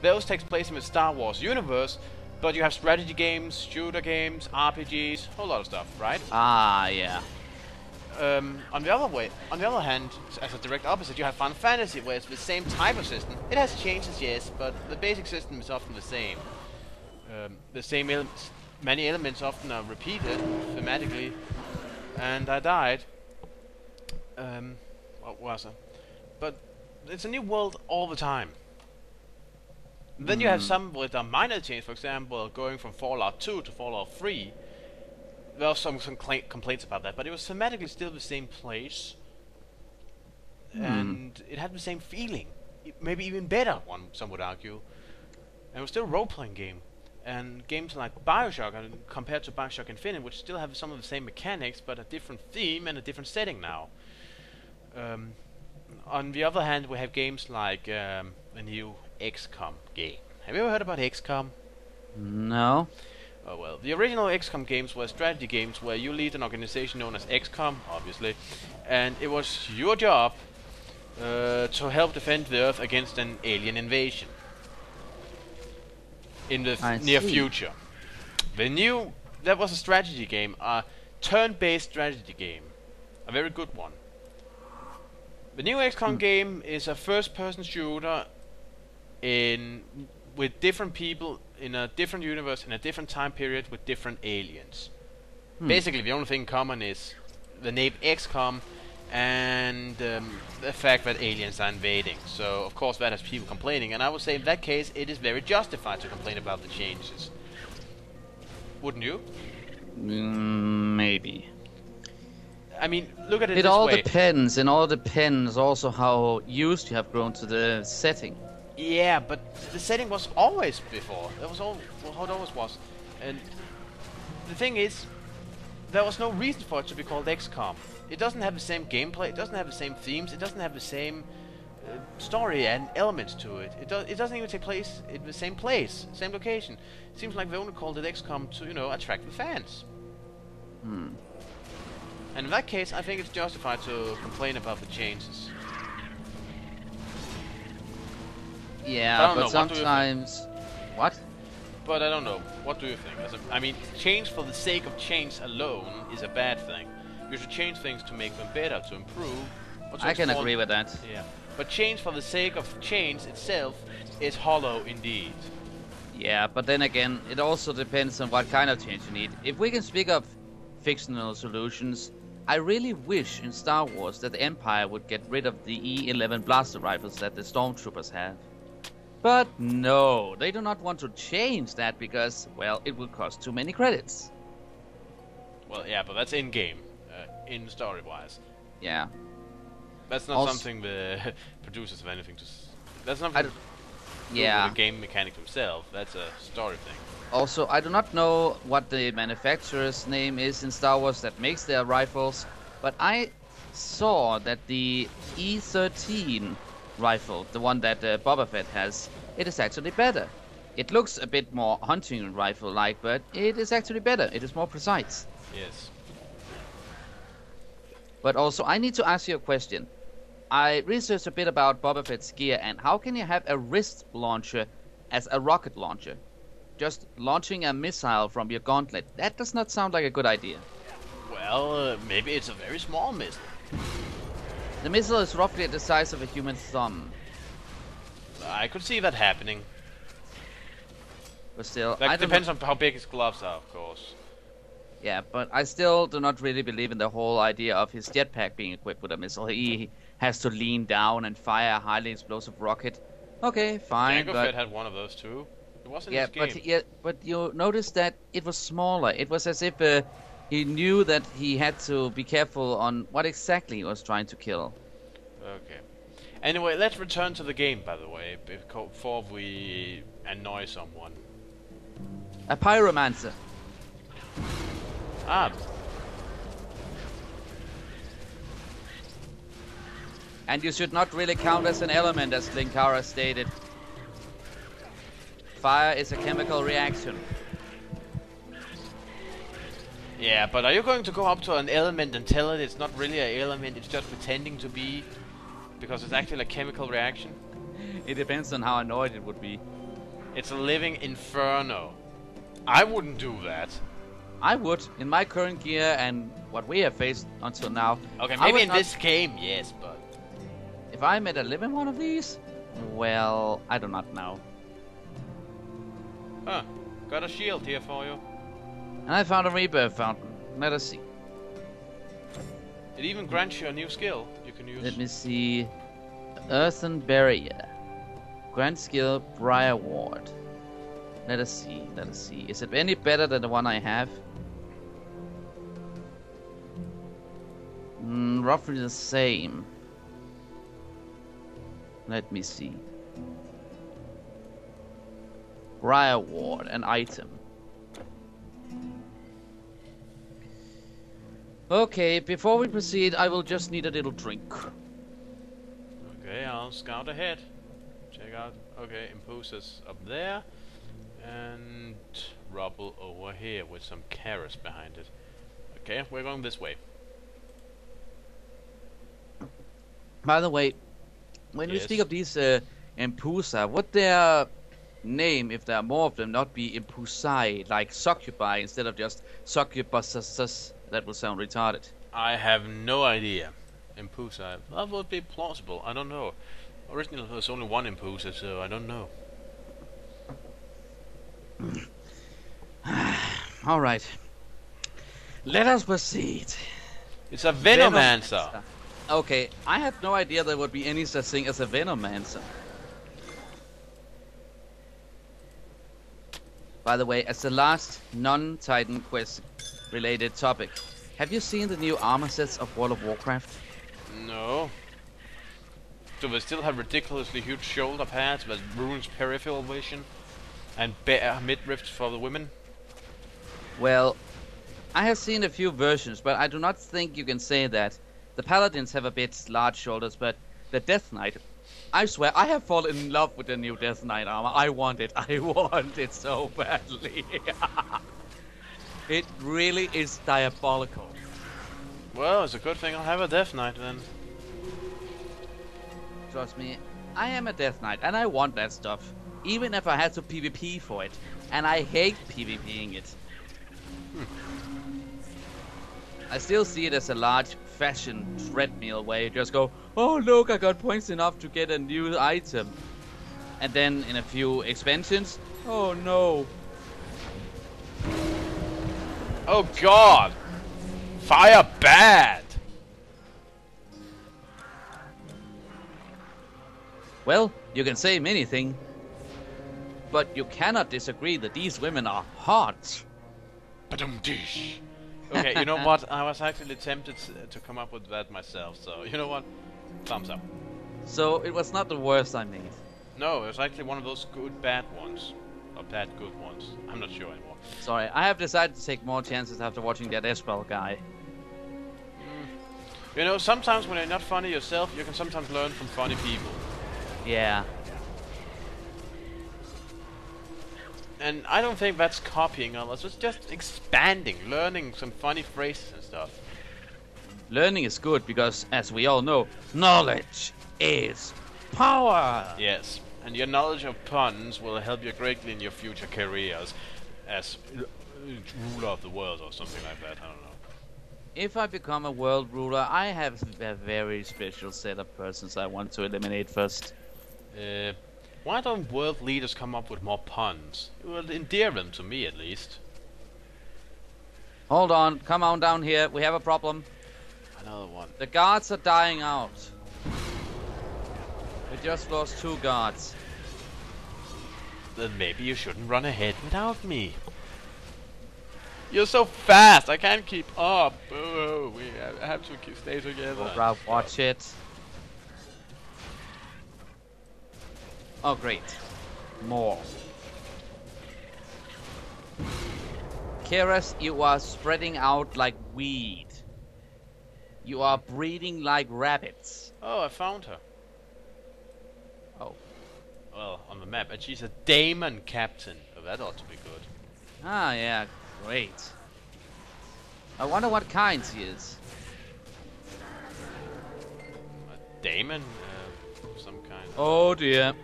Those takes place in the Star Wars universe, but you have strategy games, shooter games, RPGs, whole lot of stuff, right? Ah, yeah. On the other hand, as a direct opposite, you have Final Fantasy, where it's the same type of system. It has changes, yes, but the basic system is often the same. Many elements often are repeated thematically, and I died. What was it? But it's a new world all the time. Then you have some with a minor change, for example, going from Fallout 2 to Fallout 3. There were some complaints about that, but it was thematically still the same place, and it had the same feeling, maybe even better. Some would argue, and it was still a role-playing game. And games like Bioshock, compared to Bioshock Infinite, which still have some of the same mechanics, but a different theme and a different setting now. On the other hand, we have games like the new XCOM game. Have you ever heard about XCOM? No. Oh well, the original XCOM games were strategy games where you lead an organization known as XCOM, obviously, and it was your job to help defend the Earth against an alien invasion in the near future. That was a strategy game, a turn-based strategy game, a very good one. The new XCOM game is a first-person shooter with different people in a different universe in a different time period with different aliens. Basically, the only thing in common is the name XCOM and the fact that aliens are invading. So, of course, that has people complaining, and I would say in that case, it is very justified to complain about the changes. Wouldn't you? Maybe. I mean, look at it this It all way. depends, and all depends also how used you have grown to the setting. Yeah, but the setting was always before. That was how it always was. And the thing is, there was no reason for it to be called XCOM. It doesn't have the same gameplay, it doesn't have the same themes, it doesn't have the same story and elements to it. It doesn't even take place in the same place, same location. It seems like they only called it XCOM to, attract the fans. And in that case, I think it's justified to complain about the changes. Yeah, but sometimes... What? But I don't know. What do you think? I mean, change for the sake of change alone is a bad thing. You should change things to make them better, to improve. Or to I can agree with that. Yeah. But change for the sake of change itself is hollow indeed. Yeah, but then again, it also depends on what kind of change you need. If we can speak of fictional solutions, I really wish in Star Wars that the Empire would get rid of the E-11 blaster rifles that the Stormtroopers have. But no, they do not want to change that because, well, it will cost too many credits. Well, yeah, but that's in-game, in story-wise. Yeah. That's not something the producers have anything to... That's not with the game mechanic themselves. That's a story thing. Also, I do not know what the manufacturer's name is in Star Wars that makes their rifles, but I saw that the E-13 rifle, the one that Boba Fett has, it is actually better. It looks a bit more hunting rifle-like, but it is actually better. It is more precise. Yes. But also, I need to ask you a question. I researched a bit about Boba Fett's gear, and how can you have a wrist launcher as a rocket launcher? Just launching a missile from your gauntlet, that does not sound like a good idea. Well, maybe it's a very small missile. The missile is roughly the size of a human thumb. I could see that happening. But still, that depends on how big his gloves are, of course. Yeah, but I still do not really believe in the whole idea of his jetpack being equipped with a missile. He has to lean down and fire a highly explosive rocket. Okay, fine. Jango Fett had one of those too. It wasn't his game. But you notice that it was smaller. It was as if he knew that he had to be careful on what exactly he was trying to kill. Okay. Anyway, let's return to the game, by the way, before we annoy someone. A pyromancer. Ah. And you should not really count as an element, as Linkara stated. Fire is a chemical reaction. Yeah, but are you going to go up to an element and tell it it's not really an element, it's just pretending to be, because it's actually a chemical reaction? It depends on how annoyed it would be. It's a living inferno. I wouldn't do that. I would, in my current gear and what we have faced until now. Okay, I maybe would in not- this game, yes, but... If I met a living one of these, well, I do not know. Huh. Got a shield here for you. And I found a rebirth fountain. Let us see. It even grants you a new skill you can use. Let me see. Earthen Barrier. Grand skill Briar Ward. Let us see. Let us see. Is it any better than the one I have? Roughly the same. Let me see. Briar Ward, an item. Okay, before we proceed, I will just need a little drink. Okay, I'll scout ahead. Check out. Okay, Imposter's up there. And rubble over here with some carrots behind it. Okay, we're going this way. By the way, when we Yes. speak of these Impusa, would their name, if there are more of them, not be Impusai, like succubi, instead of just succubuses? That would sound retarded. I have no idea. Impusa. That would be plausible. I don't know. Originally there was only one Impusa, so I don't know. Alright. Let us proceed. It's a Venomancer. Okay, I had no idea there would be any such thing as a Venomancer. By the way, as the last non-Titan quest related topic, have you seen the new armor sets of World of Warcraft? No. Do they still have ridiculously huge shoulder pads that ruins peripheral vision? And bare midriffs for the women? Well, I have seen a few versions, but I do not think you can say that. The Paladins have a bit large shoulders, but the Death Knight, I swear, I have fallen in love with the new Death Knight armor. I want it so badly. It really is diabolical. Well, it's a good thing I'll have a Death Knight then. Trust me, I am a Death Knight, and I want that stuff. Even if I had to PvP for it. And I hate PvPing it. I still see it as a large fashion treadmill where you just go, oh look, I got points enough to get a new item. And then in a few expansions, oh no. Oh god! Fire bad! Well, you can say many things, but you cannot disagree that these women are hot. Badum-dish. Okay, you know what? I was actually tempted to come up with that myself, so you know what? Thumbs up. So it was not the worst I made. No, it was actually one of those good bad ones. Or bad good ones. I'm not sure anymore. Sorry, I have decided to take more chances after watching that Espel guy. You know, sometimes when you're not funny yourself, you can sometimes learn from funny people. Yeah. And I don't think that's copying others, it's just expanding, learning some funny phrases and stuff. Learning is good because, as we all know, knowledge is power! Yes, and your knowledge of puns will help you greatly in your future careers as ruler of the world or something like that, I don't know. If I become a world ruler, I have a very special set of persons I want to eliminate first. Why don't world leaders come up with more puns? It will endear them to me, at least. Hold on, come on down here, we have a problem. Another one. The guards are dying out. We just lost 2 guards. Then maybe you shouldn't run ahead without me. You're so fast, I can't keep up. Oh, we have to stay together. Cobra, watch it. Oh, great. More. Keras, you are spreading out like weed. You are breeding like rabbits. Oh, I found her. Oh. Well, on the map, and she's a Daemon captain. Oh, that ought to be good. Ah, yeah, great. I wonder what kind she is. A Daemon? Some kind. Oh dear.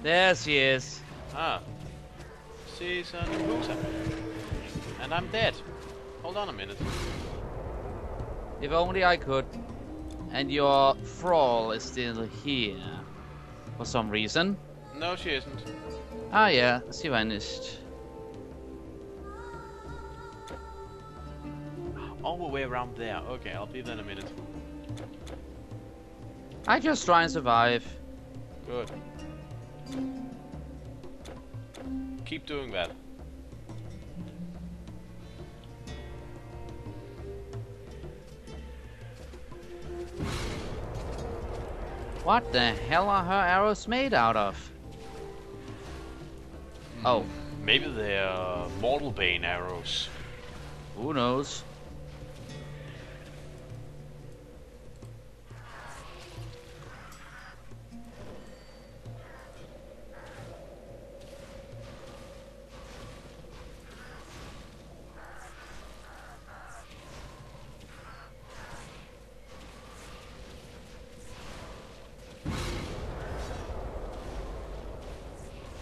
There she is. Ah. She's an Musa. And I'm dead. Hold on a minute. If only I could. And your thrall is still here. For some reason. No, she isn't. Ah yeah, she vanished. All the way around there. Okay, I'll be there in a minute. I just try and survive. Good. Keep doing that. What the hell are her arrows made out of? Oh, Maybe they're Mortal Bane arrows. who knows?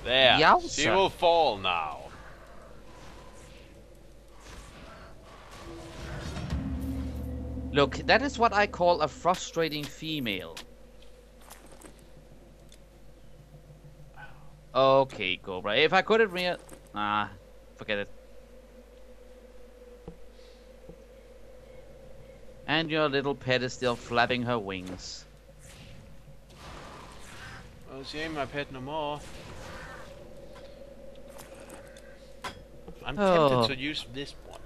There. Yowza. She will fall now. Look, that is what I call a frustrating female. Okay, Cobra. If I could have forget it. And your little pet is still flapping her wings. Oh, she ain't my pet no more. I'm tempted to use this one.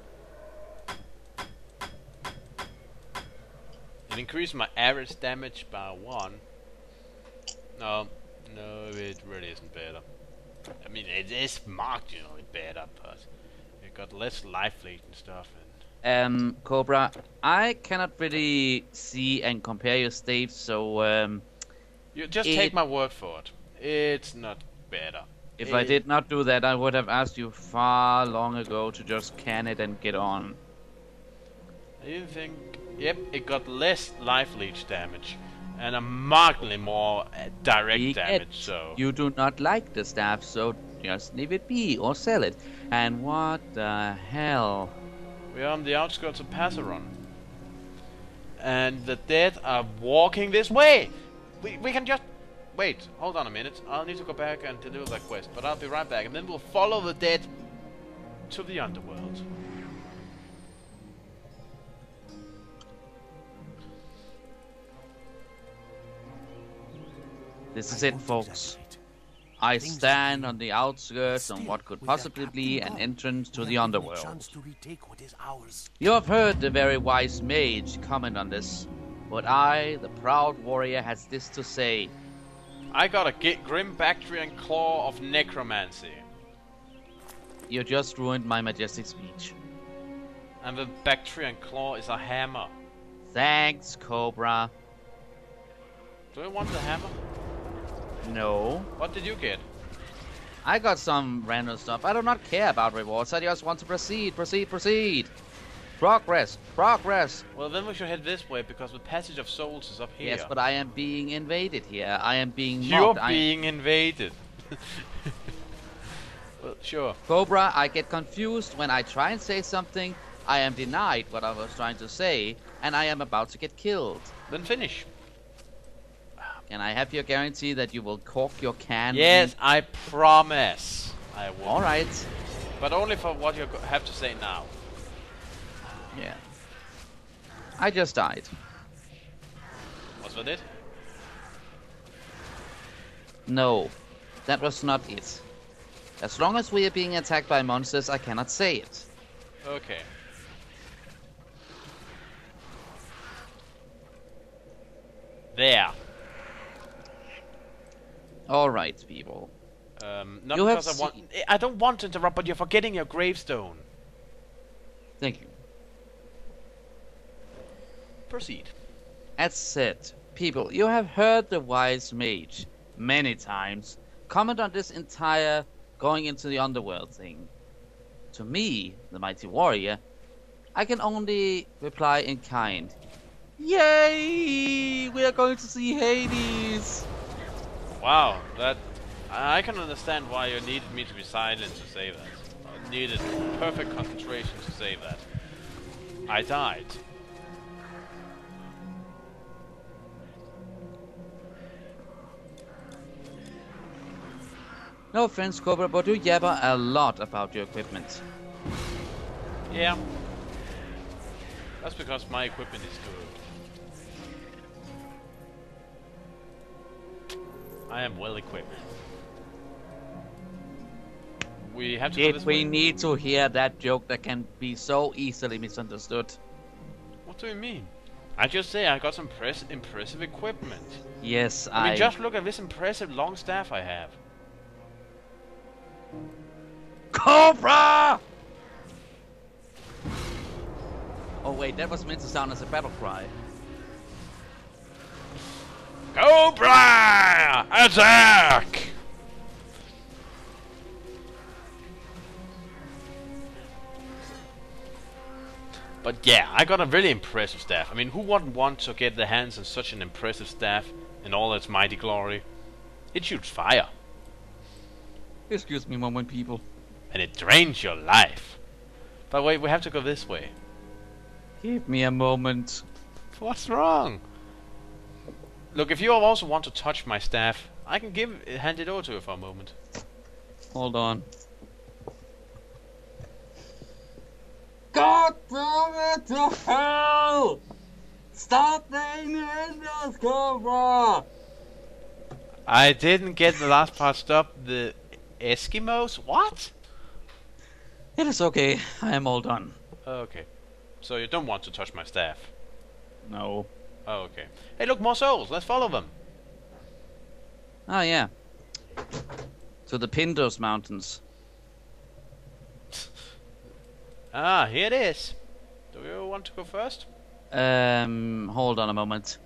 It increased my average damage by 1. No, it really isn't better. I mean, it is marginally better, but it got less life lead and stuff. Cobra, I cannot really see and compare your state, so You just take my word for it. It's not better. If I did not do that, I would have asked you far long ago to just can it and get on. I didn't think... Yep, it got less life leech damage. And a markedly more direct damage, so... You do not like the staff, so just leave it be or sell it. And what the hell? We are on the outskirts of Passaron. And the dead are walking this way! We can just... Wait, hold on a minute. I'll need to go back and deliver that quest, but I'll be right back, and then we'll follow the dead to the underworld. This is it, folks. I stand on the outskirts on what could possibly be an entrance to the underworld. You have heard the very wise mage comment on this, but I, the proud warrior, has this to say. I got a grim Bactrian claw of necromancy. You just ruined my majestic speech. And the Bactrian claw is a hammer. Thanks, Cobra. Do you want the hammer? No. What did you get? I got some random stuff. I do not care about rewards. I just want to proceed. Progress. Well, then we should head this way, because the Passage of Souls is up here. Yes, but I am being invaded here. I am being You're mocked. being invaded. Well, sure. Cobra, I get confused when I try and say something. I am denied what I was trying to say, and I am about to get killed. Then finish. Can I have your guarantee that you will cork your can? Yes, I promise. I will. Alright. But only for what you have to say now. Yeah. I just died. Was that it? No, that was not it. As long as we are being attacked by monsters, I cannot say it. Okay. There. Alright, people. Not You have because I don't want to interrupt, but you're forgetting your gravestone. Thank you. Proceed. As said, people, you have heard the wise mage many times comment on this entire going into the underworld thing. To me, the mighty warrior, I can only reply in kind. Yay! We are going to see Hades! Wow, that I can understand why you needed me to be silent to say that. I needed perfect concentration to say that. I died. No offense, Cobra, but you yabber a lot about your equipment. Yeah. That's because my equipment is good. I am well equipped. We have to go Yet this we way. need to hear that joke that can be so easily misunderstood. What do you mean? I just say I got some impressive equipment. Yes, I mean, just look at this impressive long staff I have. Cobra! Oh wait, that was meant to sound as a battle cry. Cobra! Attack! But yeah, I got a really impressive staff. I mean, who wouldn't want to get their hands on such an impressive staff in all its mighty glory? It shoots fire. Excuse me a moment, people. And it drains your life. But wait, we have to go this way. Give me a moment. What's wrong? Look, if you also want to touch my staff, I can hand it over to you for a moment. Hold on. God damn it to hell! Stop the Ninjas, Cobra! I didn't get the last part. Stop the Eskimos? What? It is okay. I am all done. Okay. So you don't want to touch my staff? No. Oh, okay. Hey, look, more souls. Let's follow them. Oh, yeah. To the Pindos Mountains. Ah, here it is. Do you want to go first? Hold on a moment.